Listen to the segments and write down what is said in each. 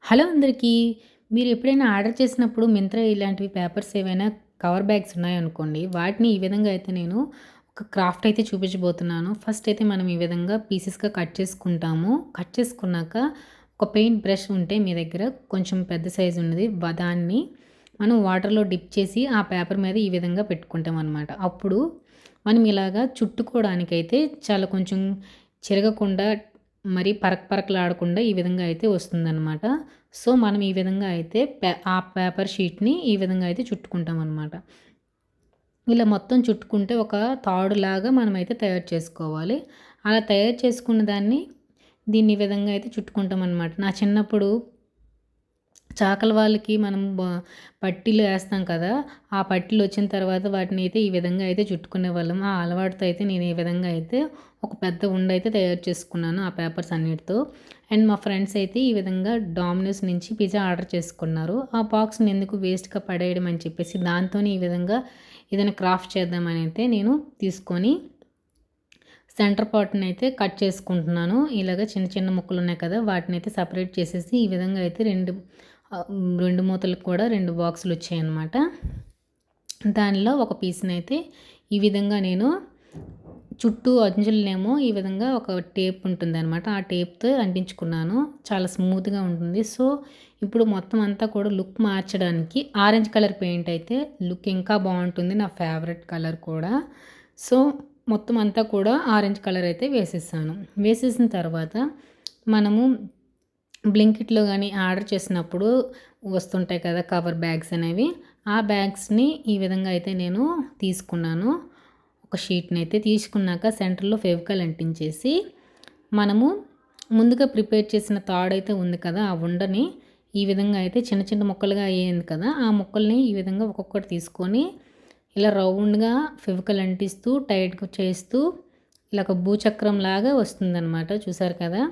Hello అందరికీ. మీరు ఎప్పుడైనా ఆర్డర్ చేసినప్పుడు మింత్రా ఇలాంటివి పేపర్స్ ఏవైనా కవర్ బ్యాగ్స్ ఉన్నాయనుకోండి, వాటిని ఈ విధంగా అయితే నేను ఒక క్రాఫ్ట్ అయితే చూపించబోతున్నాను. ఫస్ట్ అయితే మనం ఈ విధంగా పీసెస్‌గా కట్ చేసుకుంటాము. కట్ చేసుకున్నాక ఒక పెయింట్ బ్రష్ ఉంటే మీ దగ్గర కొంచెం పెద్ద సైజు ఉన్నది దాన్ని మనం వాటర్‌లో డిప్ చేసి ఆ పేపర్ మీద ఈ విధంగా పెట్టుకుంటామనమాట. అప్పుడు మనం ఇలాగా చుట్టుకోవడానికైతే చాలా కొంచెం చెరగకుండా మరి పరకపరకలాడకుండా ఈ విధంగా అయితే వస్తుందనమాట. సో, మనం ఈ విధంగా అయితే ఆ పేపర్ షీట్‌ని ఈ విధంగా అయితే చుట్టుకుంటామనమాట. ఇలా మొత్తం చుట్టుకుంటే ఒక తాడులాగా మనమైతే తయారు చేసుకోవాలి. అలా తయారు చేసుకున్న దాన్ని దీన్ని ఈ విధంగా అయితే చుట్టుకుంటామనమాట. నా చిన్నప్పుడు చాకల వాళ్ళకి మనం పట్టీలు వేస్తాం కదా! ఆ పట్టీలు వచ్చిన తర్వాత వాటిని అయితే ఈ విధంగా అయితే చుట్టుకునేవాళ్ళం. ఆ అలవాటుతో అయితే నేను ఈ విధంగా అయితే ఒక పెద్ద ఉండైతే తయారు చేసుకున్నాను ఆ పేపర్స్ అన్నిటితో. అండ్ మా ఫ్రెండ్స్ అయితే ఈ విధంగా డామినోస్ నుంచి పిజ్జా ఆర్డర్ చేసుకున్నారు. ఆ బాక్స్‌ని ఎందుకు వేస్ట్‌గా పడేయడం అని చెప్పేసి దాంతోనే ఈ విధంగా ఏదైనా క్రాఫ్ట్ చేద్దామని అయితే నేను తీసుకొని సెంటర్ పార్ట్‌ని అయితే కట్ చేసుకుంటున్నాను. ఇలాగ చిన్న చిన్న ముక్కలు ఉన్నాయి కదా! వాటినైతే సెపరేట్ చేసేసి ఈ విధంగా అయితే 2 మూతలకు కూడా 2 బాక్సులు వచ్చాయన్నమాట. దానిలో ఒక పీస్‌నైతే ఈ విధంగా నేను చుట్టూ అంచులనేమో ఈ విధంగా ఒక టేప్ ఉంటుందన్నమాట. ఆ టేప్‌తో అంటించుకున్నాను. చాలా స్మూత్‌గా ఉంటుంది. సో, ఇప్పుడు మొత్తం అంతా కూడా లుక్ మార్చడానికి ఆరెంజ్ కలర్ పెయింట్ అయితే లుక్ ఇంకా బాగుంటుంది. నా ఫేవరెట్ కలర్ కూడా. సో, మొత్తం అంతా కూడా ఆరెంజ్ కలర్ అయితే వేసేసాను. వేసేసిన తర్వాత మనము బ్లింకిట్‌లో గానీ ఆర్డర్ చేసినప్పుడు వస్తుంటాయి కదా! కవర్ బ్యాగ్స్ అనేవి. ఆ బ్యాగ్స్‌ని ఈ విధంగా అయితే నేను తీసుకున్నాను. ఒక షీట్‌ని అయితే తీసుకున్నాక సెంటర్‌లో ఫెవికాల్ అంటించేసి మనము ముందుగా ప్రిపేర్ చేసిన తాడైతే ఉంది కదా! ఆ ఉండని ఈ విధంగా అయితే చిన్న చిన్న ముక్కలుగా అయ్యింది కదా! ఆ ముక్కల్ని ఈ విధంగా ఒక్కొక్కటి తీసుకొని ఇలా రౌండ్‌గా ఫెవికాల్ అంటిస్తూ టైట్‌గా చేస్తూ ఇలా ఒక భూచక్రంలాగా వస్తుందనమాట. చూసారు కదా!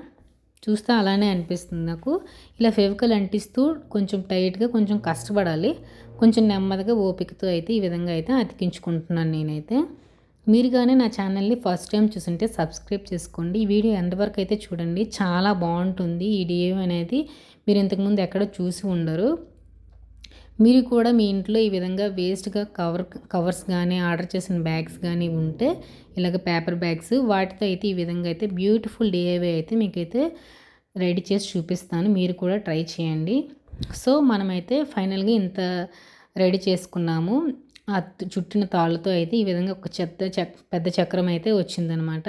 చూస్తే అలానే అనిపిస్తుంది నాకు. ఇలా ఫెవికాల్ అంటిస్తూ కొంచెం టైట్‌గా కొంచెం కష్టపడాలి. కొంచెం నెమ్మదిగా ఓపికతో అయితే ఈ విధంగా అయితే అతికించుకుంటున్నాను నేనైతే. మీరు గాని నా ఛానల్‌ని ఫస్ట్ టైం చూసుంటే సబ్స్క్రైబ్ చేసుకోండి. ఈ వీడియో ఎండ్ వరకు అయితే చూడండి. చాలా బాగుంటుంది. ఈ డిఏవి అనేది మీరు ఇంతకుముందు ఎక్కడో చూసి ఉండరు. మీరు కూడా మీ ఇంట్లో ఈ విధంగా వేస్ట్‌గా కవర్స్ గానీ, ఆర్డర్ చేసిన బ్యాగ్స్ గానీ ఉంటే ఇలాగ పేపర్ బ్యాగ్స్ వాటితో అయితే ఈ విధంగా అయితే బ్యూటిఫుల్ డిఐవై అయితే మీకైతే రెడీ చేసి చూపిస్తాను. మీరు కూడా ట్రై చేయండి. సో, మనమైతే ఫైనల్‌గా ఇంత రెడీ చేసుకున్నాము. ఆ చుట్టిన తాళ్ళతో అయితే ఈ విధంగా ఒక పెద్ద చక్రం అయితే వచ్చిందనమాట.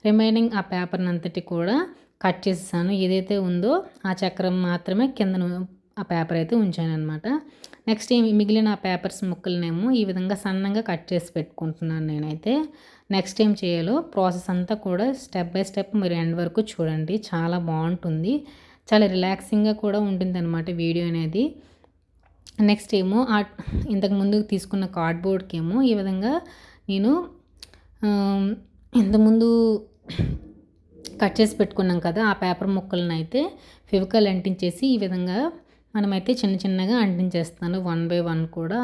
రిమైనింగ్ ఆ పేపర్‌నంతటి కూడా కట్ చేసేసాను. ఏదైతే ఉందో ఆ చక్రం మాత్రమే కిందన ఆ పేపర్ అయితే ఉంచాననమాట. నెక్స్ట్ మిగిలిన ఆ పేపర్స్ ముక్కలనేమో ఈ విధంగా సన్నంగా కట్ చేసి పెట్టుకుంటున్నాను నేనైతే. నెక్స్ట్ ఏం చేయాలో ప్రాసెస్ అంతా కూడా స్టెప్ బై స్టెప్ మీరు ఎండ్ వరకు చూడండి. చాలా బాగుంటుంది. చాలా రిలాక్సింగ్‌గా కూడా ఉంటుందన్నమాట వీడియో అనేది. నెక్స్ట్ ఏమో ఇంతకు ముందు తీసుకున్న కార్డ్‌బోర్డ్‌కేమో ఈ విధంగా నేను ఇంతకుముందు కట్ చేసి పెట్టుకున్నాం కదా! ఆ పేపర్ ముక్కలనైతే ఫెవికాల్ అంటించేసి ఈ విధంగా మనమైతే చిన్న చిన్నగా అంటించేస్తాను. వన్ బై వన్ కూడా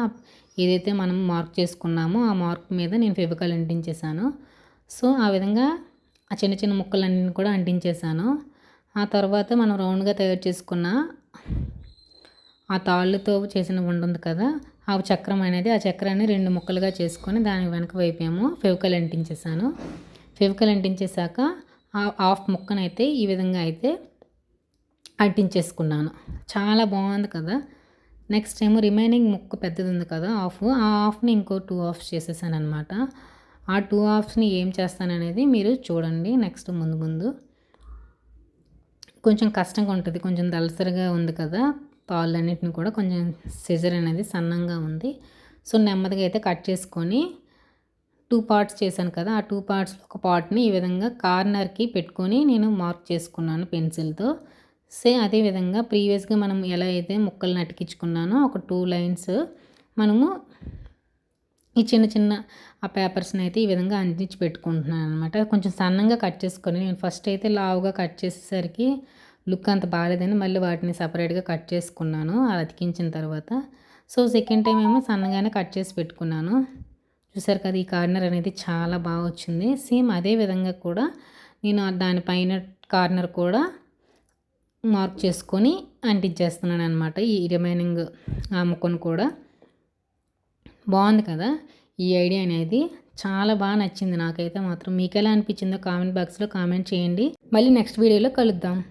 ఏదైతే మనం మార్క్ చేసుకున్నామో ఆ మార్క్ మీద నేను ఫెవికాల్ అంటించేసాను. సో, ఆ విధంగా ఆ చిన్న చిన్న ముక్కలన్నీ కూడా అంటించేసాను. ఆ తర్వాత మనం రౌండ్‌గా తయారు చేసుకున్న ఆ తాళ్ళతో చేసిన ఉంటుంది కదా! ఆ చక్రం అనేది ఆ చక్రాన్ని 2 ముక్కలుగా చేసుకొని దాని వెనక వైపేమో ఫెవికాల్ అంటించేసాను. ఫెవికాల్ అంటించేసాక ఆ హాఫ్ ముక్కనైతే ఈ విధంగా అయితే అంటించేసుకున్నాను. చాలా బాగుంది కదా! నెక్స్ట్ ఏమో రిమైనింగ్ ముక్క పెద్దది ఉంది కదా హాఫ్, ఆ హాఫ్‌ని ఇంకో 2 హాఫ్స్ చేసేసాననమాట. ఆ 2 హాఫ్స్‌ని ఏం చేస్తాననేది మీరు చూడండి నెక్స్ట్ ముందు ముందు. కొంచెం కష్టంగా ఉంటుంది. కొంచెం దళసరిగా ఉంది కదా! తాళ్ళన్నిటిని కూడా కొంచెం సిజర్ అనేది సన్నంగా ఉంది. సో, నెమ్మదిగా అయితే కట్ చేసుకొని 2 పార్ట్స్ చేశాను కదా! ఆ 2 పార్ట్స్‌లో ఒక పార్ట్‌ని ఈ విధంగా కార్నర్‌కి పెట్టుకొని నేను మార్క్ చేసుకున్నాను పెన్సిల్‌తో. అదే విధంగా ప్రీవియస్‌గా మనం ఎలా అయితే ముక్కల్ని అతికించుకున్నానో ఒక 2 లైన్స్ మనము ఈ చిన్న చిన్న ఆ పేపర్స్‌ని అయితే ఈ విధంగా అంటించి పెట్టుకుంటున్నాను అనమాట. కొంచెం సన్నంగా కట్ చేసుకొని నేను ఫస్ట్ అయితే లావుగా కట్ చేసేసరికి లుక్ అంత బాలేదని మళ్ళీ వాటిని సెపరేట్‌గా కట్ చేసుకున్నాను అలా అతికించిన తర్వాత. సో, సెకండ్ టైమ్ ఏమో సన్నగానే కట్ చేసి పెట్టుకున్నాను. చూసారు కదా! ఈ కార్నర్ అనేది చాలా బాగా వచ్చింది. సేమ్ అదే విధంగా కూడా నేను దాని పైన కార్నర్ కూడా మార్క్ చేసుకొని అంటించేస్తున్నాను అనమాట. ఈ రిమైనింగ్ ఆ ముక్కను కూడా. బాగుంది కదా ఈ ఐడియా అనేది. చాలా బాగా నచ్చింది నాకైతే మాత్రం. మీకు ఎలా అనిపించిందో కామెంట్ బాక్స్లో కామెంట్ చేయండి. మళ్ళీ నెక్స్ట్ వీడియోలో కలుద్దాం.